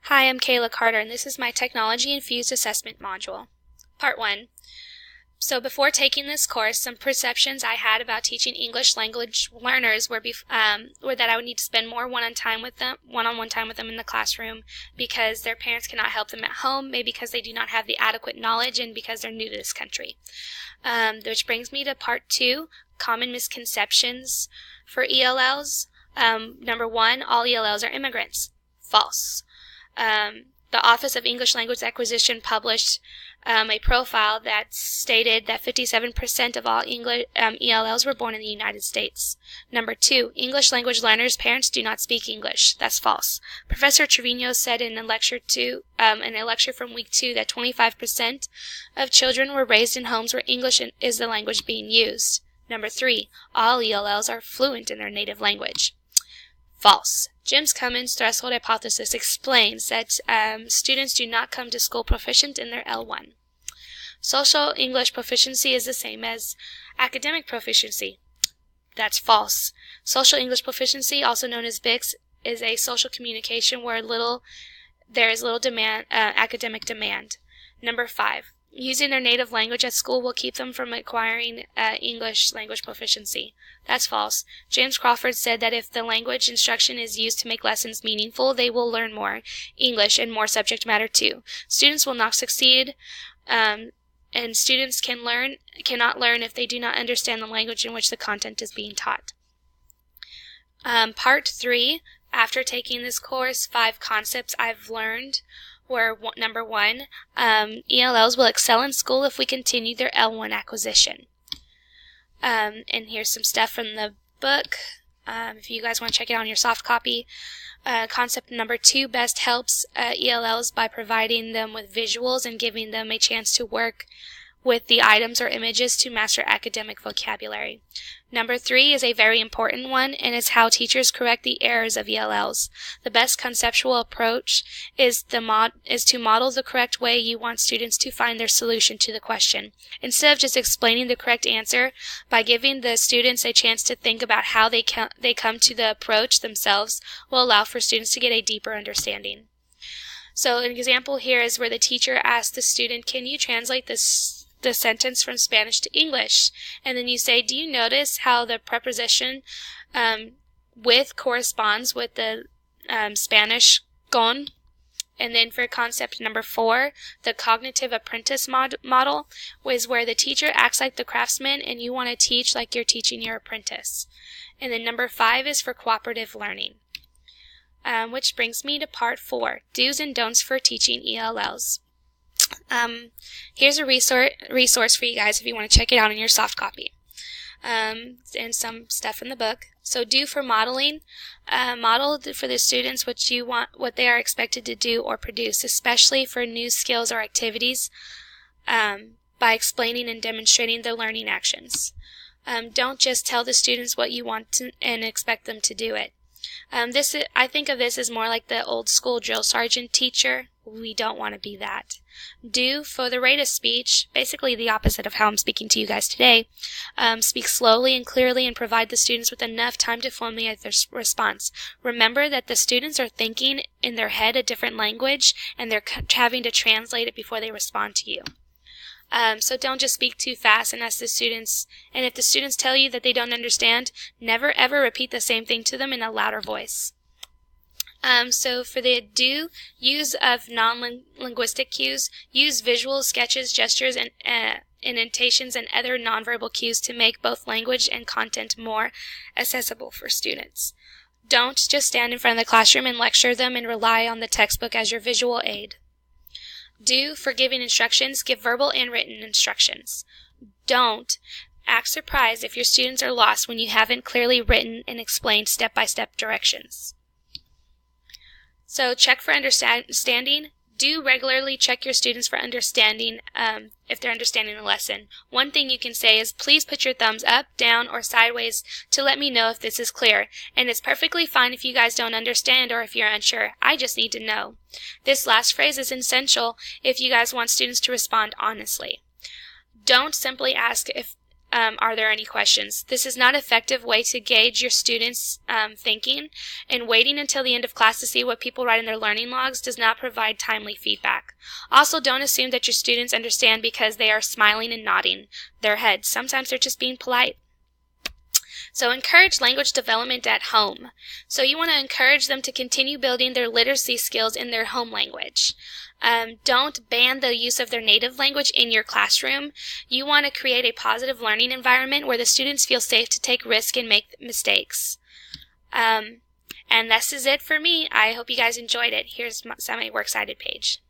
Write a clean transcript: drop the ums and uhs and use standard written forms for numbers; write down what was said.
Hi, I'm Kayla Carter, and this is my Technology-Infused Assessment module. Part 1. So before taking this course, some perceptions I had about teaching English language learners were that I would need to spend more one-on-one time with them in the classroom because their parents cannot help them at home, maybe because they do not have the adequate knowledge and because they're new to this country. Which brings me to Part 2, Common Misconceptions for ELLs. Number 1, all ELLs are immigrants. False. The Office of English Language Acquisition published a profile that stated that 57% of all ELLs were born in the United States. Number 2, English language learners' parents do not speak English. That's false. Professor Trevino said in a lecture from week 2 that 25% of children were raised in homes where English is the language being used. Number 3, all ELLs are fluent in their native language. False. James Cummins' threshold hypothesis explains that students do not come to school proficient in their L1. Social English proficiency is the same as academic proficiency. That's false. Social English proficiency, also known as BICS, is a social communication where there is little academic demand. Number 5. Using their native language at school will keep them from acquiring English language proficiency. That's false. James Crawford said that if the language instruction is used to make lessons meaningful, they will learn more English and more subject matter too. Students will not succeed, and students cannot learn if they do not understand the language in which the content is being taught. Part 3, after taking this course, 5 concepts I've learned were number 1, ELLs will excel in school if we continue their L1 acquisition. And here's some stuff from the book, if you guys want to check it out on your soft copy. Concept number 2 best helps ELLs by providing them with visuals and giving them a chance to work with the items or images to master academic vocabulary. Number 3 is a very important one, and it's how teachers correct the errors of ELLs. The best conceptual approach is to model the correct way you want students to find their solution to the question. Instead of just explaining the correct answer, by giving the students a chance to think about how they come to the approach themselves will allow for students to get a deeper understanding. So an example here is where the teacher asked the student, "Can you translate the sentence from Spanish to English?" And then you say, "Do you notice how the preposition with corresponds with the Spanish con?" And then for concept number 4, the cognitive apprentice model was where the teacher acts like the craftsman and you want to teach like you're teaching your apprentice. And then number 5 is for cooperative learning. Which brings me to part 4, do's and don'ts for teaching ELLs. Here's a resource for you guys if you want to check it out in your soft copy. And some stuff in the book. So do for modeling. Model for the students what they are expected to do or produce, especially for new skills or activities, by explaining and demonstrating the learning actions. Don't just tell the students what you want and expect them to do it. I think of this as more like the old school drill sergeant teacher. We don't want to be that. Do for the rate of speech, basically the opposite of how I'm speaking to you guys today. Speak slowly and clearly and provide the students with enough time to formulate their response. Remember that the students are thinking in their head a different language and they're having to translate it before they respond to you. So don't just speak too fast and ask the students, and if the students tell you that they don't understand, never ever repeat the same thing to them in a louder voice. So for the do, use of non-linguistic cues, use visuals, sketches, gestures, and indentations and other nonverbal cues to make both language and content more accessible for students. Don't just stand in front of the classroom and lecture them and rely on the textbook as your visual aid. Do for giving instructions, give verbal and written instructions. Don't act surprised if your students are lost when you haven't clearly written and explained step-by-step directions. So check for understanding. Do regularly check your students for understanding if they're understanding the lesson. One thing you can say is, "Please put your thumbs up, down, or sideways to let me know if this is clear. And it's perfectly fine if you guys don't understand or if you're unsure. I just need to know." This last phrase is essential if you guys want students to respond honestly. Don't simply ask if are there any questions? This is not an effective way to gauge your students' thinking, and waiting until the end of class to see what people write in their learning logs does not provide timely feedback. Also, don't assume that your students understand because they are smiling and nodding their heads. Sometimes they're just being polite. So encourage language development at home. So you want to encourage them to continue building their literacy skills in their home language. Don't ban the use of their native language in your classroom. You want to create a positive learning environment where the students feel safe to take risks and make mistakes. And this is it for me. I hope you guys enjoyed it. Here's my Works Cited page.